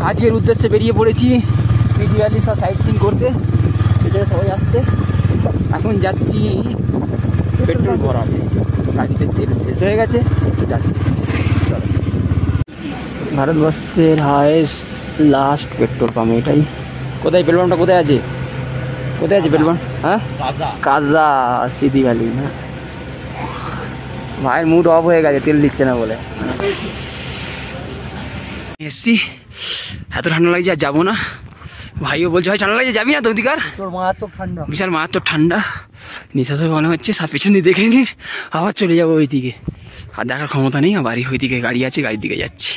আজকের উদ্দেশ্যে বেরিয়ে পড়েছি স্মৃতি ভ্যালি সব সাইট সিন করতে, সেটা সবাই আসছে। এখন যাচ্ছি পেট্রোল ভরাতে, গাড়িতে তেল শেষ হয়ে গেছে তো যাচ্ছি। চলো, ভারতবর্ষের হাইয়েস্ট লাস্ট পেট্রোল পাম্প এটাই। কোথায় পেট্রোল পাম্পটা কোথায় আছে? কোথায় আছে পেট্রোল পাম্প? হ্যাঁ, কাজা স্মৃতি ভ্যালি না। ভাইয়ের মুড অফ হয়ে গেছে তেল দিচ্ছে না বলে। এসছি, এত ঠান্ডা লাগছে আর যাবো না। ভাইও বলছে ভাই ঠান্ডা লাগছে যাবি না তো অধিকার, বিশাল মারাত্মক ঠান্ডা, নিঃশ্বাস মনে হচ্ছে। সব পেছন দিয়ে দেখে নি, আবার চলে যাবো ওই দিকে। আর দেখার ক্ষমতা নেই, বাড়ি ওই দিকে গাড়ি আছে, গাড়ির দিকে যাচ্ছি।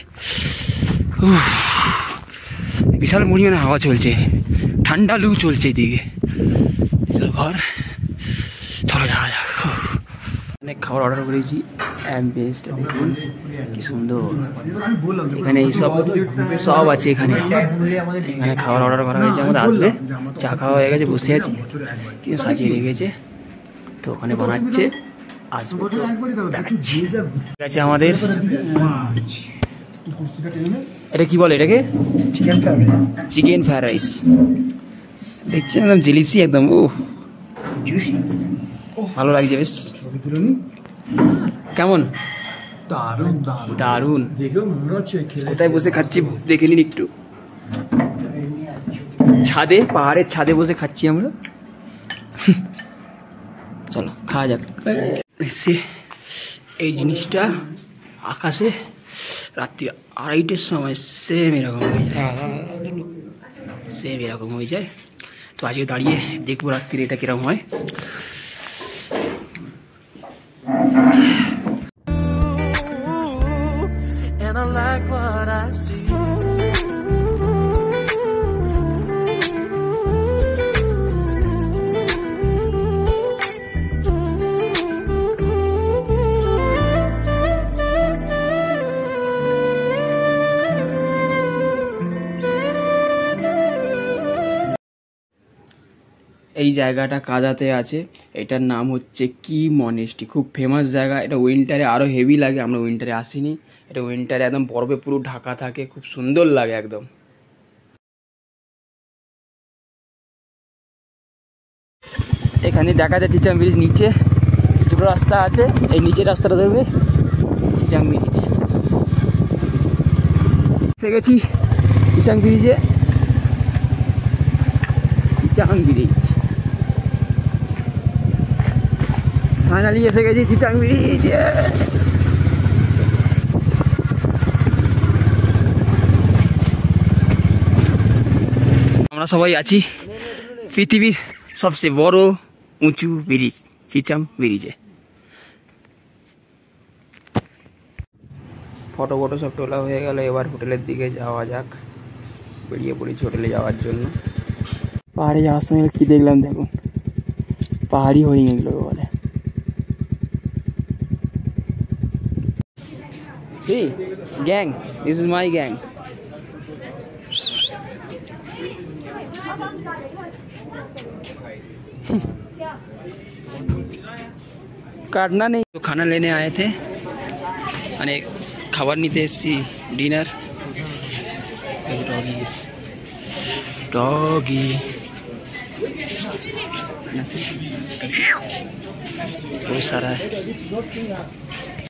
বিশাল পরিমাণে হাওয়া চলছে, ঠান্ডা লু চলছে এইদিকে। এলো ঘর, চলো যাওয়া যাক। অনেক খাবার অর্ডার করেছি, অ্যাম্বিয়েন্সটা দেখুন কি সুন্দর। এখানে এইসব সব আছে, এখানে এখানে খাবার অর্ডার করা হয়েছে, আমাদের আসবে। চা খাওয়া হয়ে গেছে, বসে আছি, কিন্তু সাজিয়ে রেখেছে তো ওখানে বানাচ্ছে, আসবে তো দেখাচ্ছি। ঠিক আছে, আমাদের এটা কি বলে এটাকে? চিকেন ফ্রাইড রাইস দেখছেন, একদম জেলিসি একদম। ও ভালো লাগছে বেশ। কেমন? দারুন। কোথায় বসে খাচ্ছি দেখে নিন একটু। ছাদে, পাহাড়ের ছাদে বসে খাচ্ছি আমরা। চলো খাওয়া যাক। এই জিনিসটা আকাশে রাত্রি 2:30টার সময় সেম এরকম হয়ে যায়, সেম এরকম হয়ে যায়। তো আজকে দাঁড়িয়ে দেখবো রাত্রি এটা কিরকম হয়। এই জায়গাটা কাজাতে আছে, এটার নাম হচ্ছে কি মনেস্ট্রি, খুব ফেমাস জায়গা। এটা উইন্টারে আরও হেভি লাগে, আমরা উইন্টারে আসিনি। এটা উইন্টারে একদম বরফে পুরো ঢাকা থাকে, খুব সুন্দর লাগে একদম। এখানে দেখা যায় চিচাং ব্রিজ, নিচে দুটো রাস্তা আছে, এই নিচের রাস্তাটা ধরবে চিচাং ব্রিজ। এসে গেছি চিচাং ব্রিজে, চিচাং ব্রিজ ফাইনালি এসে গেছি চিচাং ব্রিজ। আমরা সবাই আছি পৃথিবীর সবচেয়ে বড় উঁচু ব্রিজ চিচাং ব্রিজে। ফটো সব তোলা হয়ে গেল, এবার হোটেলের দিকে যাওয়া যাক। বেরিয়ে পড়েছি হোটেলে যাওয়ার জন্য। পাহাড়ে যাওয়ার সময় কি দেখলাম দেখুন, পাহাড়ি হরিণ এগুলো বলে। See, gang, this is my gang. काटना नहीं। तो खाना लेने आए थे, मैंने खाবার নিতে এসেছি, ডিনার। डॉगी बहुत सारा है।